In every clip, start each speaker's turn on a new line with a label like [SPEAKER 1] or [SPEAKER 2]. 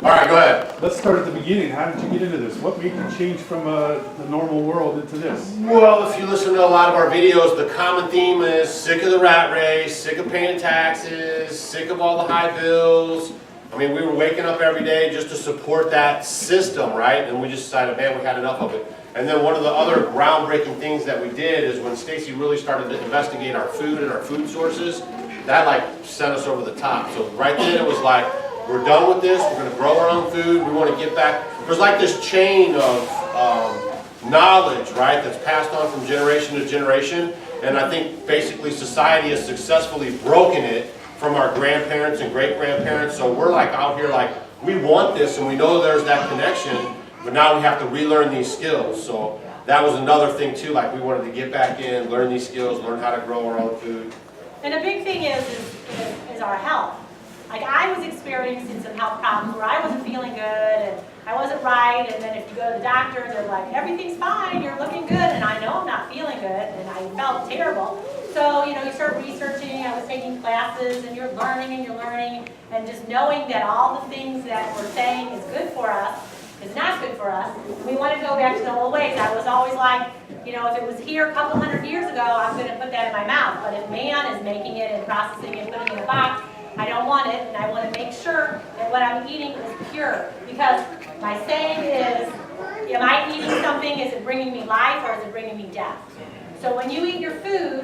[SPEAKER 1] All right, go ahead.
[SPEAKER 2] Let's start at the beginning. How did you get into this? What made you change from the normal world into this?
[SPEAKER 1] Well, if you listen to a lot of our videos, the common theme is sick of the rat race, sick of paying taxes, sick of all the high bills. I mean, we were waking up every day just to support that system, right? And we just decided, man, we had enough of it. And then one of the other groundbreaking things that we did is when Stacy really started to investigate our food and our food sources, that like sent us over the top. So right then it was like, we're done with this, we're going to grow our own food, we want to get back. There's like this chain of knowledge, right, that's passed on from generation to generation. And I think basically society has successfully broken it from our grandparents and great-grandparents. So we're like out here like, we want this and we know there's that connection, but now we have to relearn these skills. So that was another thing too, like we wanted to get back in, learn these skills, learn how to grow our own food.
[SPEAKER 3] And a big thing is our health. Like I was experiencing some health problems where I wasn't feeling good and I wasn't right, and then if you go to the doctor, they're like, everything's fine, you're looking good, and I know I'm not feeling good, and I felt terrible. So, you know, you start researching, I was taking classes, and you're learning, and just knowing that all the things that we're saying is good for us is not good for us. We want to go back to the old ways. I was always like, you know, if it was here a couple hundred years ago, I'm going to put that in my mouth. But if man is making it and processing it and putting it in a box, I don't want it, and I want to make sure that what I'm eating is pure. Because my saying is, am I eating something, is it bringing me life or is it bringing me death? So when you eat your food,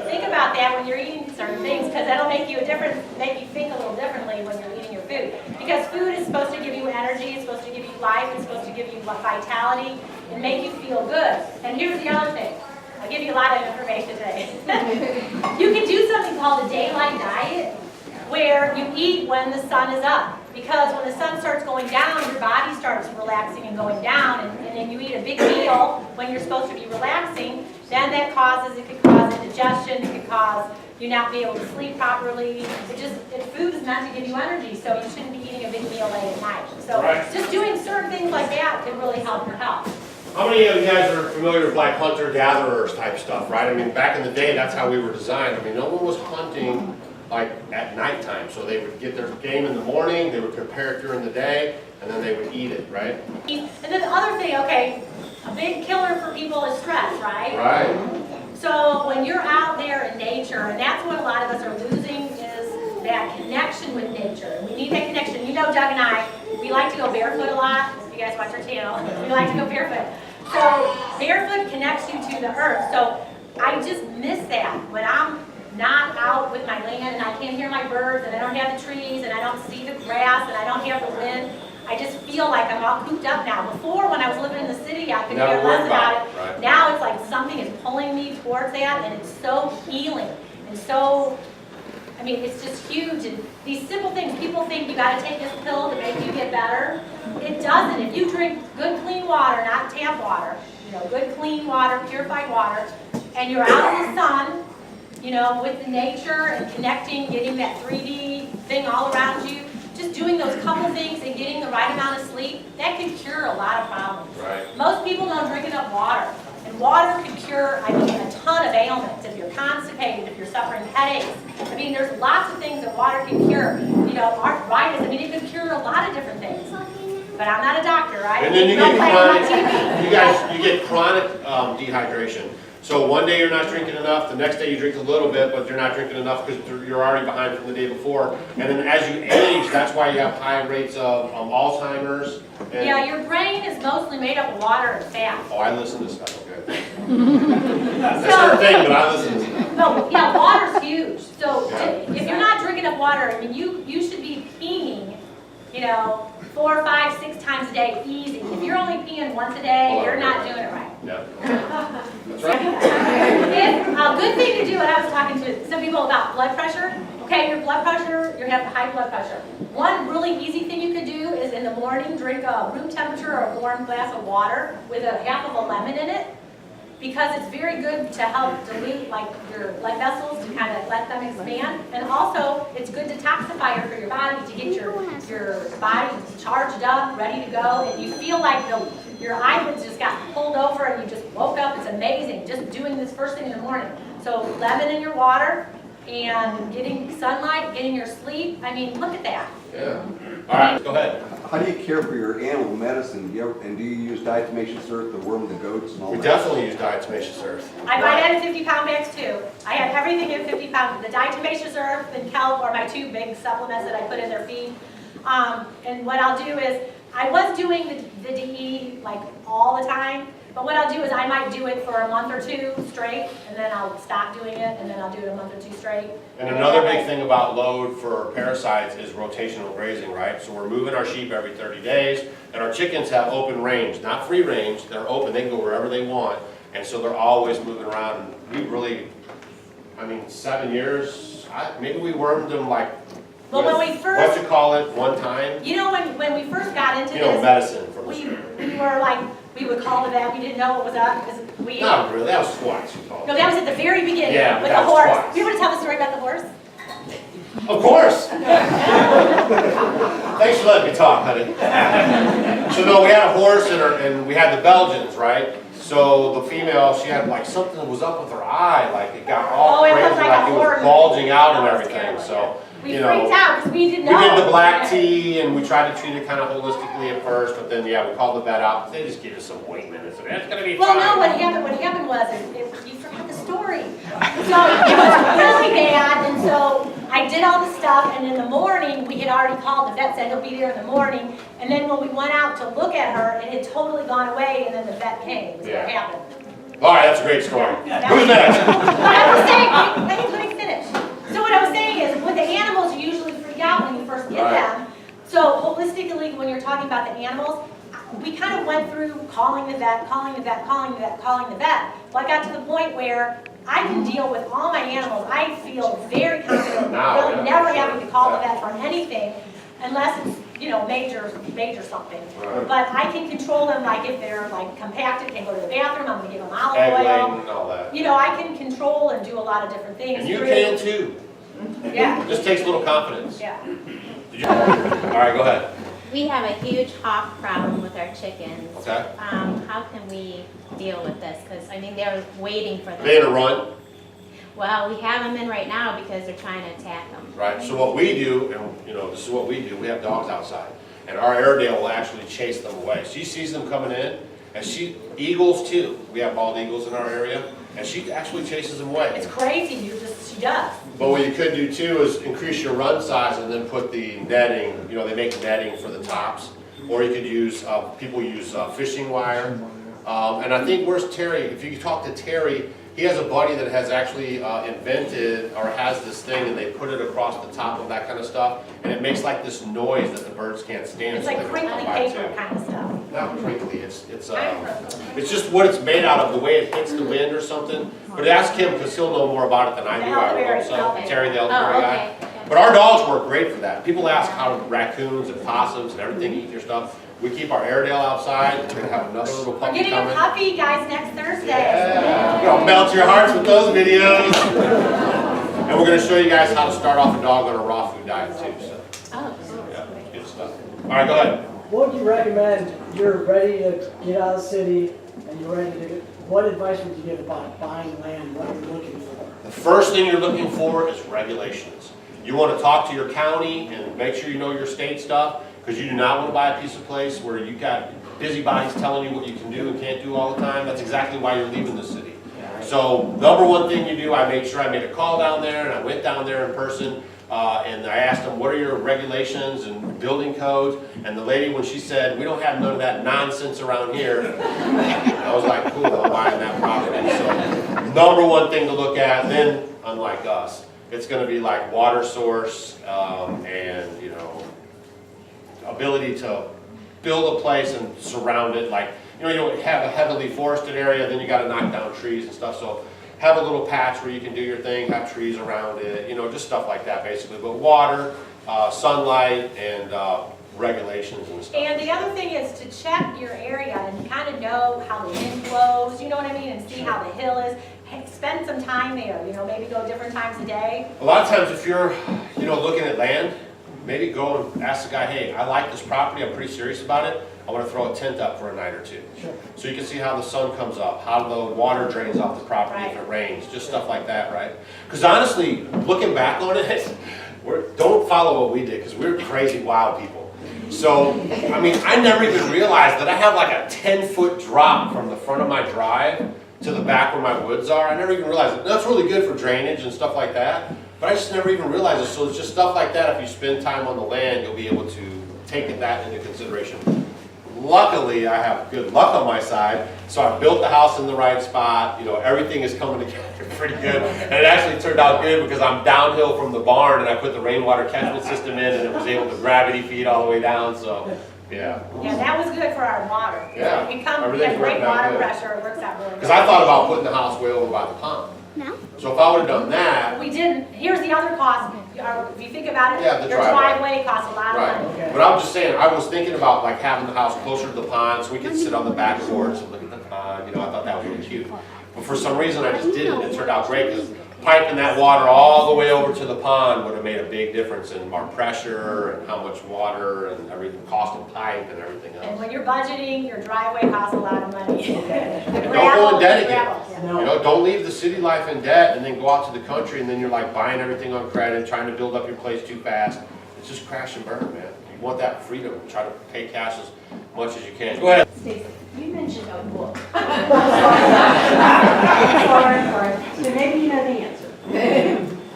[SPEAKER 3] think about that when you're eating certain things, because that'll make you think a little differently when you're eating your food. Because food is supposed to give you energy, it's supposed to give you life, it's supposed to give you vitality, and make you feel good. And here's the other thing. I'll give you a lot of information today. You can do something called a daylight diet, where you eat when the sun is up. Because when the sun starts going down, your body starts relaxing and going down, and then you eat a big meal when you're supposed to be relaxing, then that it could cause indigestion, it could cause you not be able to sleep properly. Food is meant to give you energy, so you shouldn't be eating a big meal late at night. So just doing certain things like that can really help your health.
[SPEAKER 1] How many of you guys are familiar with like hunter-gatherers type stuff, right? I mean, back in the day, that's how we were designed. I mean, no one was hunting like at nighttime, so they would get their game in the morning, they would prepare it during the day, and then they would eat it, right?
[SPEAKER 3] And then the other thing, okay, a big killer for people is stress, right?
[SPEAKER 1] Right.
[SPEAKER 3] So when you're out there in nature, and that's what a lot of us are losing, is that connection with nature. We need that connection. You know, Doug and I, we like to go barefoot a lot. If you guys watch our channel, we like to go barefoot. So barefoot connects you to the earth. So I just miss that when I'm not out with my land and I can't hear my birds and I don't have the trees and I don't see the grass and I don't have the wind. I just feel like I'm all cooped up now. Before, when I was living in the city, I could care less about it.
[SPEAKER 1] Right.
[SPEAKER 3] Now it's like something is pulling me towards that, and it's so healing. And so, I mean, it's just huge. And these simple things, people think you got to take this pill to make you get better. It doesn't. If you drink good, clean water, not tap water, you know, good, clean water, purified water, and you're out in the sun, you know, with the nature and connecting, getting that 3D thing all around you, just doing those couple things and getting the right amount of sleep, that can cure a lot of problems.
[SPEAKER 1] Right.
[SPEAKER 3] Most people don't drink enough water. And water can cure, I mean, a ton of ailments. If you're constipated, if you're suffering headaches. I mean, there's lots of things that water can cure. You know, arthritis, I mean, it can cure a lot of different things. But I'm not a doctor, right?
[SPEAKER 1] And then you get chronic dehydration. So one day you're not drinking enough, the next day you drink a little bit, but you're not drinking enough because you're already behind from the day before. And then as you age, that's why you have high rates of Alzheimer's. And
[SPEAKER 3] yeah, your brain is mostly made up of water and fat.
[SPEAKER 1] Oh, I listen to stuff, okay. That's her thing, but I listen to stuff.
[SPEAKER 3] No, yeah, water's huge. So
[SPEAKER 1] Yeah.
[SPEAKER 3] if you're not drinking enough water, I mean, you should be peeing, you know, 4, 5, 6 times a day, easy. If you're only peeing once a day, you're not doing it right.
[SPEAKER 1] Yeah. That's right.
[SPEAKER 3] A good thing to do, and I was talking to some people about blood pressure. Okay, your blood pressure, you have high blood pressure. One really easy thing you could do is in the morning drink a room temperature or a warm glass of water with a half of a lemon in it, because it's very good to help dilute like your blood vessels, to kind of let them expand. And also, it's good detoxifier for your body to get your body charged up, ready to go, and you feel like your eyelids just got pulled over and you just woke up. It's amazing, just doing this first thing in the morning. So lemon in your water, and getting sunlight, getting your sleep. I mean, look at that.
[SPEAKER 1] Yeah. All right, go ahead.
[SPEAKER 4] How do you care for your animal medicine? Do you use diatomaceous earth, the worm, the goats, and all
[SPEAKER 1] We
[SPEAKER 4] that?
[SPEAKER 1] definitely use diatomaceous earth.
[SPEAKER 3] I buy that in 50-pound bags too. I have everything in 50-pound. The diatomaceous earth and kelp are my two big supplements that I put in their feed. And what I'll do is, I was doing the DE like all the time, but what I'll do is I might do it for a month or two straight, and then I'll stop doing it, and then I'll do it a month or two straight.
[SPEAKER 1] And another big thing about load for parasites is rotational grazing, right? So we're moving our sheep every 30 days, and our chickens have open range, not free range, they're open, they can go wherever they want, and so they're always moving around. And we really, I mean, 7 years, maybe we wormed them like,
[SPEAKER 3] Well, when we first,
[SPEAKER 1] what you call it, one time?
[SPEAKER 3] you know, when we first got into
[SPEAKER 1] You know,
[SPEAKER 3] this,
[SPEAKER 1] medicine for
[SPEAKER 3] we were like, we would call the vet, we didn't know what was up, because we, no,
[SPEAKER 1] Not really, that was twice you called.
[SPEAKER 3] that was at the very beginning,
[SPEAKER 1] Yeah,
[SPEAKER 3] with
[SPEAKER 1] that
[SPEAKER 3] the
[SPEAKER 1] was
[SPEAKER 3] horse.
[SPEAKER 1] twice.
[SPEAKER 3] You want to tell the story about the horse?
[SPEAKER 1] Of course! Thanks for letting me talk, honey. So no, we had a horse and we had the Belgians, right? So the female, she had like something that was up with her eye, like it got all
[SPEAKER 3] Oh, it
[SPEAKER 1] crazy,
[SPEAKER 3] looked like
[SPEAKER 1] like
[SPEAKER 3] a
[SPEAKER 1] it was
[SPEAKER 3] horror
[SPEAKER 1] bulging out and
[SPEAKER 3] That was
[SPEAKER 1] everything,
[SPEAKER 3] terrible,
[SPEAKER 1] so,
[SPEAKER 3] We
[SPEAKER 1] you
[SPEAKER 3] freaked
[SPEAKER 1] know.
[SPEAKER 3] out, because we didn't
[SPEAKER 1] We
[SPEAKER 3] know.
[SPEAKER 1] did the black tea and we tried to treat it kind of holistically at first, but then, yeah, we called the vet out. They just gave us some ointment and said, it's gonna be
[SPEAKER 3] Well,
[SPEAKER 1] fine.
[SPEAKER 3] no, what happened was, you forgot the story. So it was really bad, and so I did all the stuff, and in the morning, we had already called, the vet said he'll be there in the morning, and then when we went out to look at her, it had totally gone away, and then the vet came, was what
[SPEAKER 1] Yeah.
[SPEAKER 3] happened.
[SPEAKER 1] All right, that's a great story.
[SPEAKER 3] Yeah.
[SPEAKER 1] Who's next?
[SPEAKER 3] But I was saying, let me finish. So what I was saying is, with the animals, you usually freak out when you first get
[SPEAKER 1] Right.
[SPEAKER 3] them. So holistically, when you're talking about the animals, we kind of went through calling the vet, calling the vet, calling the vet, calling the vet. Well, I got to the point where I can deal with all my animals. I feel very confident,
[SPEAKER 1] Now,
[SPEAKER 3] really
[SPEAKER 1] yeah,
[SPEAKER 3] never
[SPEAKER 1] sure.
[SPEAKER 3] having to call the
[SPEAKER 1] Yeah.
[SPEAKER 3] vet for anything, unless it's, you know, major something.
[SPEAKER 1] Right.
[SPEAKER 3] But I can control them, like if they're like compacted, can't go to the bathroom, I'm gonna give them olive
[SPEAKER 1] Egg
[SPEAKER 3] oil.
[SPEAKER 1] laying and all that.
[SPEAKER 3] You know, I can control and do a lot of different things.
[SPEAKER 1] And you
[SPEAKER 3] through-
[SPEAKER 1] can too.
[SPEAKER 3] Yeah,
[SPEAKER 1] Just takes a little confidence.
[SPEAKER 3] yeah.
[SPEAKER 1] Did you? All right, go ahead.
[SPEAKER 5] We have a huge hawk problem with our chickens.
[SPEAKER 1] Okay.
[SPEAKER 5] How can we deal with this? Because, I mean, they're waiting for them.
[SPEAKER 1] They in a run,
[SPEAKER 5] Well, we have them in right now because they're trying to attack them.
[SPEAKER 1] right? So what we do, and you know, this is what we do, we have dogs outside. And our Airedale will actually chase them away. She sees them coming in, and eagles too. We have bald eagles in our area, and she actually chases them away.
[SPEAKER 3] It's crazy, she does.
[SPEAKER 1] But what you could do too is increase your run size and then put the netting, you know, they make netting for the tops. Or you could use, people use fishing wire. And I think, where's Terry? If you talk to Terry, he has a buddy that has actually invented or has this thing and they put it across the top of that kind of stuff. And it makes like this noise that the birds can't stand.
[SPEAKER 3] It's
[SPEAKER 1] so
[SPEAKER 3] like
[SPEAKER 1] they don't
[SPEAKER 3] crinkly
[SPEAKER 1] come by
[SPEAKER 3] paper
[SPEAKER 1] too.
[SPEAKER 3] kind of stuff.
[SPEAKER 1] Not crinkly, it's just what it's made out of, the way it hits the wind or something. But ask him, because he'll know more about it than I do. I will also.
[SPEAKER 5] Okay.
[SPEAKER 1] Terry the
[SPEAKER 5] Oh,
[SPEAKER 1] elderberry guy.
[SPEAKER 5] okay.
[SPEAKER 1] But our dogs work great for that. People ask how raccoons and possums and everything eat your stuff. We keep our Airedale outside. We're gonna have another little
[SPEAKER 3] We're
[SPEAKER 1] puppy
[SPEAKER 3] getting a
[SPEAKER 1] coming.
[SPEAKER 3] puppy, guys, next Thursday.
[SPEAKER 1] Yeah, we're gonna melt your hearts with those videos. And we're gonna show you guys how to start off a dog on a raw food diet too, so,
[SPEAKER 5] Oh,
[SPEAKER 1] yeah, good stuff. All right, go ahead.
[SPEAKER 6] What would you recommend? You're ready to get out of the city and you're ready to get, what advice would you give about buying land, what you're looking for?
[SPEAKER 1] The first thing you're looking for is regulations. You want to talk to your county and make sure you know your state stuff, because you do not want to buy a piece of place where you got busybodies telling you what you can do and can't do all the time. That's exactly why you're leaving the city. So number one thing you do, I made sure I made a call down there and I went down there in person and I asked them, what are your regulations and building codes? And the lady, when she said, we don't have none of that nonsense around here, I was like, cool, I'm buying that property. So number one thing to look at, then unlike us, it's going to be like water source and, you know, ability to build a place and surround it. Like, you know, you don't have a heavily forested area, then you got to knock down trees and stuff. So have a little patch where you can do your thing, have trees around it, you know, just stuff like that basically. But water, sunlight, and regulations and stuff.
[SPEAKER 3] And the other thing is to check your area and kind of know how the wind blows, you know what I mean, and see how the hill is. Hey, spend some time there, you know, maybe go different times a day.
[SPEAKER 1] A lot of times if you're, you know, looking at land, maybe go and ask the guy, hey, I like this property, I'm pretty serious about it. I want to throw a tent up for a night or two.
[SPEAKER 6] Sure.
[SPEAKER 1] So you can see how the sun comes up, how the water drains off the property if
[SPEAKER 3] Right.
[SPEAKER 1] it rains, just stuff like that, right? Because honestly, looking back on it, don't follow what we did, because we're crazy wild people. So, I mean, I never even realized that I have like a 10-foot drop from the front of my drive to the back where my woods are. I never even realized it. That's really good for drainage and stuff like that, but I just never even realized it. So it's just stuff like that. If you spend time on the land, you'll be able to take that into consideration. Luckily, I have good luck on my side, so I built the house in the right spot. You know, everything is coming together pretty good, and it actually turned out good because I'm downhill from the barn, and I put the rainwater catchment system in, and it was able to gravity feed all the way down. So, yeah.
[SPEAKER 3] Yeah, that was good for our water.
[SPEAKER 1] Yeah,
[SPEAKER 3] We come, we
[SPEAKER 1] everything's
[SPEAKER 3] have great
[SPEAKER 1] working out
[SPEAKER 3] water
[SPEAKER 1] good.
[SPEAKER 3] pressure, it works out really good.
[SPEAKER 1] Because I thought about putting the house way over by the pond.
[SPEAKER 5] No.
[SPEAKER 1] So if I would have done that,
[SPEAKER 3] We didn't, here's the other cost, if you think about it,
[SPEAKER 1] Yeah, the
[SPEAKER 3] your
[SPEAKER 1] driveway.
[SPEAKER 3] driveway costs a lot of
[SPEAKER 1] right.
[SPEAKER 3] money.
[SPEAKER 6] Okay.
[SPEAKER 1] But I'm just saying, I was thinking about like having the house closer to the pond so we could sit on the back porch and look at the pond. You know, I thought that was really cute. But for some reason, I just didn't. It turned out great because piping that water all the way over to the pond would have made a big difference in our pressure and how much water and everything, cost of pipe and everything
[SPEAKER 3] And
[SPEAKER 1] else.
[SPEAKER 3] when you're budgeting, your driveway costs a lot of money. The
[SPEAKER 1] Don't go
[SPEAKER 3] gravel,
[SPEAKER 1] in debt
[SPEAKER 3] the
[SPEAKER 1] again.
[SPEAKER 3] gravel, yeah.
[SPEAKER 6] No.
[SPEAKER 1] You know, don't leave the city life in debt and then go out to the country and then you're like buying everything on credit, trying to build up your place too fast. It's just crash and burn, man. You want that freedom. Try to pay cash as much as you can. Go ahead.
[SPEAKER 7] Stacy, you mentioned a book.
[SPEAKER 8] Sorry.
[SPEAKER 7] So maybe you know the answer.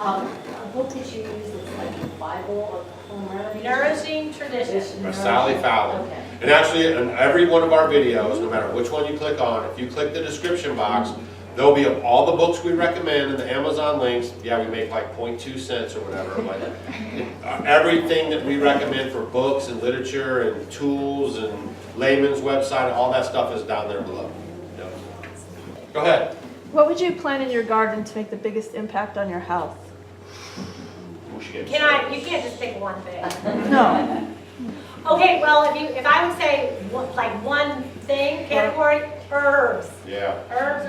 [SPEAKER 7] A book that you use that's like the Bible or home remedies.
[SPEAKER 3] Nourishing tradition.
[SPEAKER 1] By Sally Fowler.
[SPEAKER 7] Okay.
[SPEAKER 1] And actually, in every one of our videos, no matter which one you click on, if you click the description box, there'll be all the books we recommend and the Amazon links. Yeah, we make like 0.2 cents or whatever, but everything that we recommend for books and literature and tools and Lehman's website, all that stuff is down there below. Yep. Go ahead.
[SPEAKER 8] What would you plant in your garden to make the biggest impact on your health?
[SPEAKER 1] We should get
[SPEAKER 3] You can't just pick one thing.
[SPEAKER 8] No.
[SPEAKER 3] Okay, well, if I would say like one thing, category, herbs.
[SPEAKER 1] Yeah.
[SPEAKER 3] Herbs.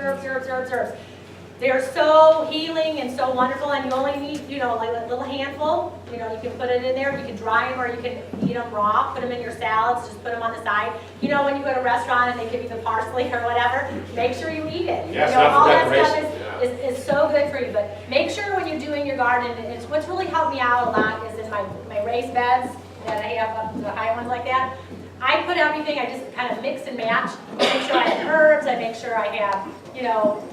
[SPEAKER 3] They're so healing and so wonderful, and you only need, you know, like a little handful. You know, you can put it in there, you can dry them, or you can eat them raw, put them in your salads, just put them on the side. You know, when you go to a restaurant and they give you the parsley or whatever, make sure you eat it.
[SPEAKER 1] Yeah, it's
[SPEAKER 3] you know,
[SPEAKER 1] not for
[SPEAKER 3] all that
[SPEAKER 1] decoration.
[SPEAKER 3] stuff is so good for you. But make sure when you're doing your garden, it's what's really helped me out a lot is in my raised beds that I have up the high ones like that. I put everything, I just kind of mix and match. I make sure I have herbs, I make sure I have, you know,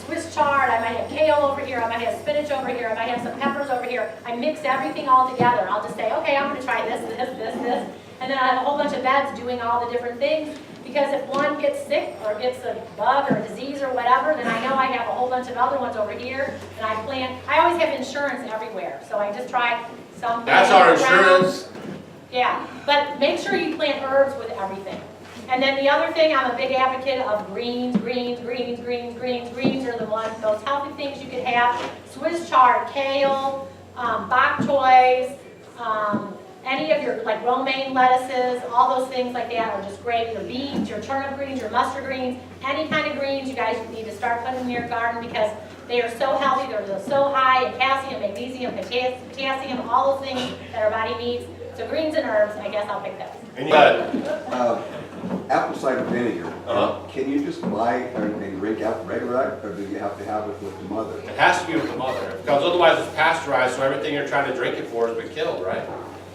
[SPEAKER 3] Swiss chard, I might have kale over here, I might have spinach over here, I might have some peppers over here. I mix everything all together. I'll just say, okay, I'm going to try this. And then I have a whole bunch of beds doing all the different things. Because if one gets sick or gets a bug or a disease or whatever, then I know I have a whole bunch of other ones over here. And I always have insurance everywhere. So I just try some.
[SPEAKER 1] That's our insurance.
[SPEAKER 3] Yeah, but make sure you plant herbs with everything. And then the other thing, I'm a big advocate of greens. Greens are the ones, those healthy things you could have. Swiss chard, kale, bok choys, any of your like romaine lettuces, all those things like that are just great. Your beans, your turnip greens, your mustard greens, any kind of greens you guys need to start putting in your garden because they are so healthy. They're so high in calcium, magnesium, potassium, all those things that our body needs. So greens and herbs, I guess I'll pick those.
[SPEAKER 1] And you got
[SPEAKER 4] Apple cider vinegar,
[SPEAKER 1] Uh-huh.
[SPEAKER 4] can you just buy and drink out regular, or do you have to have it with the mother?
[SPEAKER 1] It has to be with the mother, because otherwise it's pasteurized, so everything you're trying to drink it for has been killed, right?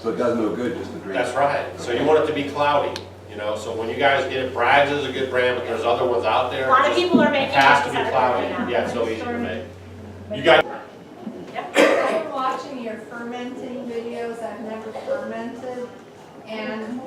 [SPEAKER 4] So it does no good just to drink?
[SPEAKER 1] That's right. So you want it to be cloudy, you know, so when you guys get it, Bragg's is a good brand, but there's other ones out there.
[SPEAKER 3] A lot of
[SPEAKER 1] Just
[SPEAKER 3] people are making
[SPEAKER 1] has to
[SPEAKER 3] apple
[SPEAKER 1] be
[SPEAKER 3] cider
[SPEAKER 1] cloudy.
[SPEAKER 3] vinegar now.
[SPEAKER 1] Yeah, it's so easy to make. You guys,
[SPEAKER 9] I've been watching your fermenting videos. I've never fermented, and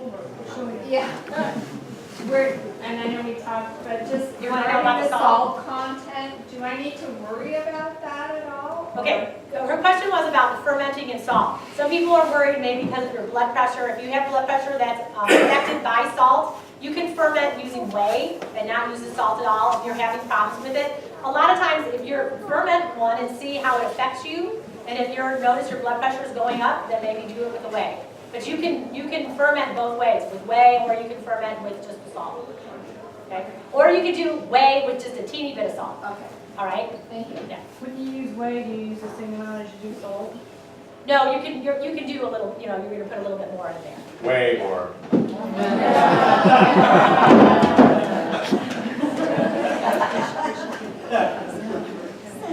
[SPEAKER 9] and I know we talked, but just
[SPEAKER 3] You wanna know about
[SPEAKER 9] regarding
[SPEAKER 3] the
[SPEAKER 9] the
[SPEAKER 3] salt?
[SPEAKER 9] salt content, do I need to worry about that at all?
[SPEAKER 3] Okay, her question was about the fermenting and salt. Some people are worried maybe because of your blood pressure. If you have blood pressure that's affected by salt, you can ferment using whey and not use the salt at all if you're having problems with it. A lot of times if you ferment one and see how it affects you, and if you notice your blood pressure is going up, then maybe do it with the whey. But you can ferment both ways, with whey or you can ferment with just the salt. Okay? Or you can do whey with just a teeny bit of salt.
[SPEAKER 9] Okay,
[SPEAKER 3] All right?
[SPEAKER 9] thank you.
[SPEAKER 3] Yeah.
[SPEAKER 8] When you use whey, do you use the same amount as you do salt?
[SPEAKER 3] No, you can do a little, you know, you're going to put a little bit more in there.
[SPEAKER 1] way more.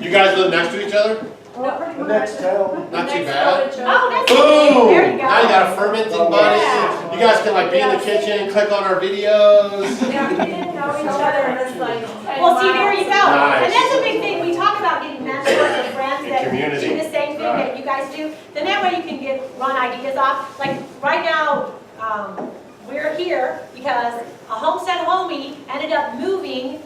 [SPEAKER 1] You guys live next to each other?
[SPEAKER 6] The next town.
[SPEAKER 1] Not too bad.
[SPEAKER 3] Oh, that's
[SPEAKER 1] Boom!
[SPEAKER 3] there you go.
[SPEAKER 1] Now you got a fermenting buddy.
[SPEAKER 3] Yeah.
[SPEAKER 1] You guys can like be in the kitchen, click on our videos.
[SPEAKER 9] Yeah, we didn't know each other, and it's like 10
[SPEAKER 3] Well, see, there you go.
[SPEAKER 1] Nice.
[SPEAKER 3] And that's a big thing. We talk about getting mentors or friends
[SPEAKER 1] And
[SPEAKER 3] that
[SPEAKER 1] community.
[SPEAKER 3] do the same thing
[SPEAKER 1] Right.
[SPEAKER 3] that you guys do. Then that way you can run ideas off. Like right now, we're here because a Homestead homie ended up moving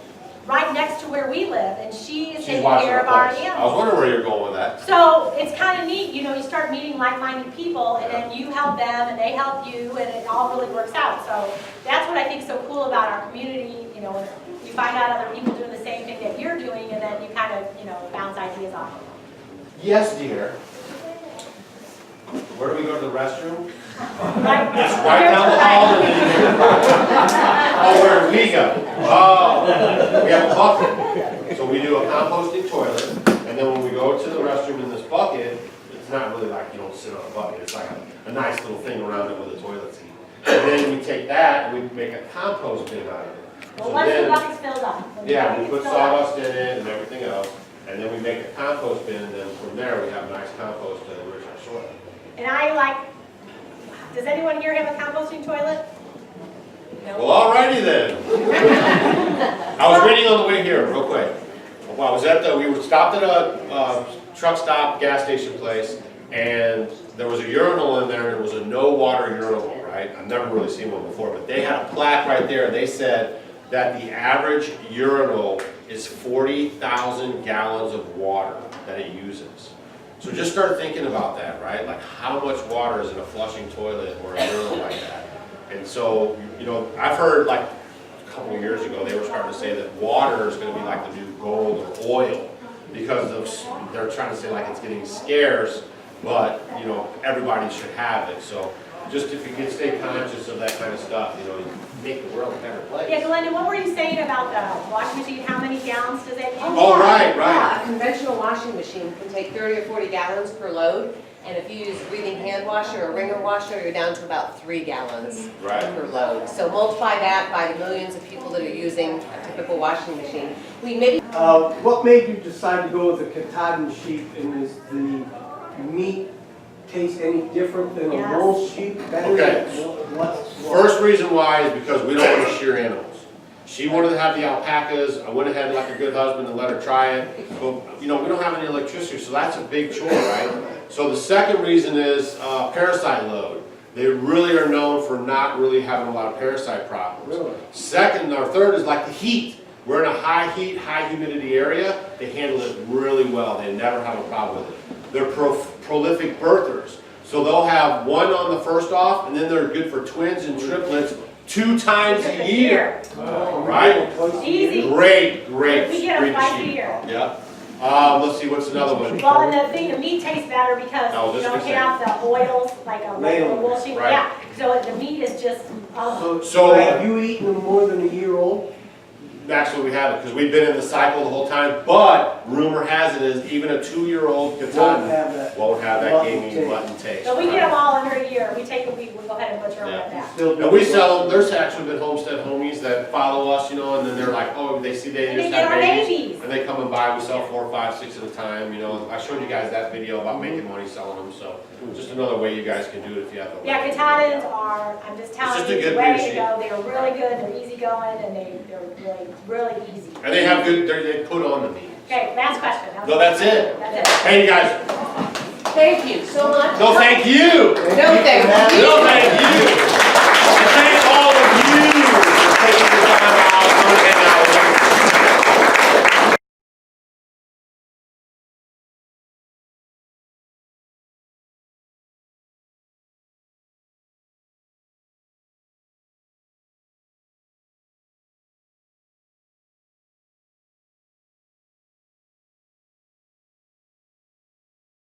[SPEAKER 3] right next to where we live, and she is
[SPEAKER 1] She's
[SPEAKER 3] taking
[SPEAKER 1] watching
[SPEAKER 3] care
[SPEAKER 1] our
[SPEAKER 3] of our
[SPEAKER 1] place. I was
[SPEAKER 3] animals.
[SPEAKER 1] wondering where you're going with that.
[SPEAKER 3] So it's kind of neat, you know, you start meeting like-minded people, and then you help them, and they help you, and it all really works out. So that's what I think is so cool about our community, you know, when you find out other people doing the same thing that you're doing, and then you kind of, you know, bounce ideas off of them.
[SPEAKER 1] Yes, dear. Where do we go to the restroom?
[SPEAKER 3] Right?
[SPEAKER 1] It's right down the hall. And then oh, where do we go? Oh, we have a bucket. So we do a composting toilet, and then when we go to the restroom in this bucket, it's not really like you don't sit on a bucket. It's like a nice little thing around it with a toilet seat. And then we take that and we make a compost bin out of it.
[SPEAKER 3] Well,
[SPEAKER 1] So
[SPEAKER 3] once the
[SPEAKER 1] then-
[SPEAKER 3] bucket's filled up. when the
[SPEAKER 1] Yeah, we
[SPEAKER 3] bucket's
[SPEAKER 1] put
[SPEAKER 3] filled up-
[SPEAKER 1] sawdust in it and everything else, and then we make a compost bin, and then from there we have nice compost to enrich our soil.
[SPEAKER 3] And I like, does anyone here have a composting toilet? No?
[SPEAKER 1] Well, alrighty then. I was reading on the way here, real quick. Well, I was we were stopped at a truck stop, gas station place, and there was a urinal in there, and it was a no water urinal, right? I've never really seen one before, but they had a plaque right there, and they said that the average urinal is 40,000 gallons of water that it uses. So just start thinking about that, right? Like how much water is in a flushing toilet or a urinal like that? And so, you know, I've heard like a couple of years ago, they were starting to say that water is going to be like the new gold or oil because they're trying to say like it's getting scarce, but, you know, everybody should have it. So just if you can stay conscious of that kind of stuff, you know, you make the world a better place.
[SPEAKER 3] Yeah, Glenda, what were you saying about the washing machine? How many gallons does it use?
[SPEAKER 1] Oh, right.
[SPEAKER 10] Yeah, a conventional washing machine can take 30 or 40 gallons per load, and if you use a breathing hand washer or ringer washer, you're down to about 3 gallons
[SPEAKER 1] Right.
[SPEAKER 10] per load. So multiply that by the millions of people that are using a typical washing machine. We maybe
[SPEAKER 11] What made you decide to go with the Katahdin sheep, and is the meat taste any different than
[SPEAKER 3] Yes.
[SPEAKER 11] a wool sheep? Better?
[SPEAKER 1] Okay.
[SPEAKER 11] What?
[SPEAKER 1] First reason why is because we don't want to shear animals. She wanted to have the alpacas. I went ahead like a good husband and let her try it. But, you know, we don't have any electricity, so that's a big chore, right? So the second reason is parasite load. They really are known for not really having a lot of parasite problems.
[SPEAKER 11] Really?
[SPEAKER 1] Second or third is like the heat. We're in a high heat, high humidity area. They handle it really well. They never have a problem with it. They're prolific birthers. So they'll have one on the first off, and then they're good for twins and triplets 2 times a year. Right?
[SPEAKER 3] Easy.
[SPEAKER 1] Great
[SPEAKER 3] We get them
[SPEAKER 1] breed of
[SPEAKER 3] twice a
[SPEAKER 1] sheep.
[SPEAKER 3] year.
[SPEAKER 1] Yeah. Let's see, what's another one?
[SPEAKER 3] Well, and the thing, the meat tastes better because
[SPEAKER 1] I was
[SPEAKER 3] you
[SPEAKER 1] just
[SPEAKER 3] don't
[SPEAKER 1] gonna say.
[SPEAKER 3] have the oils like a regular wool sheep.
[SPEAKER 1] Right.
[SPEAKER 3] Yeah, so the meat is just, oh.
[SPEAKER 1] So-
[SPEAKER 11] Have you eaten them more than a year old?
[SPEAKER 1] Actually, we haven't, because we've been in the cycle the whole time, but rumor has it is even a 2-year-old Katahdin won't have that gamey mutton taste.
[SPEAKER 3] So we get them all under a year. We take them, we go ahead and butcher them like that.
[SPEAKER 11] Still
[SPEAKER 1] And we sell them, there's actually been Homestead homies that follow us, you know, and then they're like, oh, they see they
[SPEAKER 3] And they
[SPEAKER 1] just
[SPEAKER 3] get
[SPEAKER 1] have
[SPEAKER 3] our
[SPEAKER 1] babies.
[SPEAKER 3] babies.
[SPEAKER 1] And they come and buy, we sell 4, 5, 6 at a time, you know. I showed you guys that video about making money selling them, so just another way you guys can do it if you have the.
[SPEAKER 3] Yeah, Katahdins are, I'm just telling
[SPEAKER 1] just
[SPEAKER 3] you,
[SPEAKER 1] a
[SPEAKER 3] it's
[SPEAKER 1] good
[SPEAKER 3] the way
[SPEAKER 1] breed of
[SPEAKER 3] to go. They're really good, they're easygoing, and they're really, really easy.
[SPEAKER 1] And they have good, they put on the meat.
[SPEAKER 3] Okay, last question.
[SPEAKER 1] No, that's it.
[SPEAKER 3] That's it.
[SPEAKER 1] Hey, you guys,
[SPEAKER 10] thank you so much.
[SPEAKER 1] no thank you.
[SPEAKER 10] No, thank you.
[SPEAKER 1] No thank you. Thank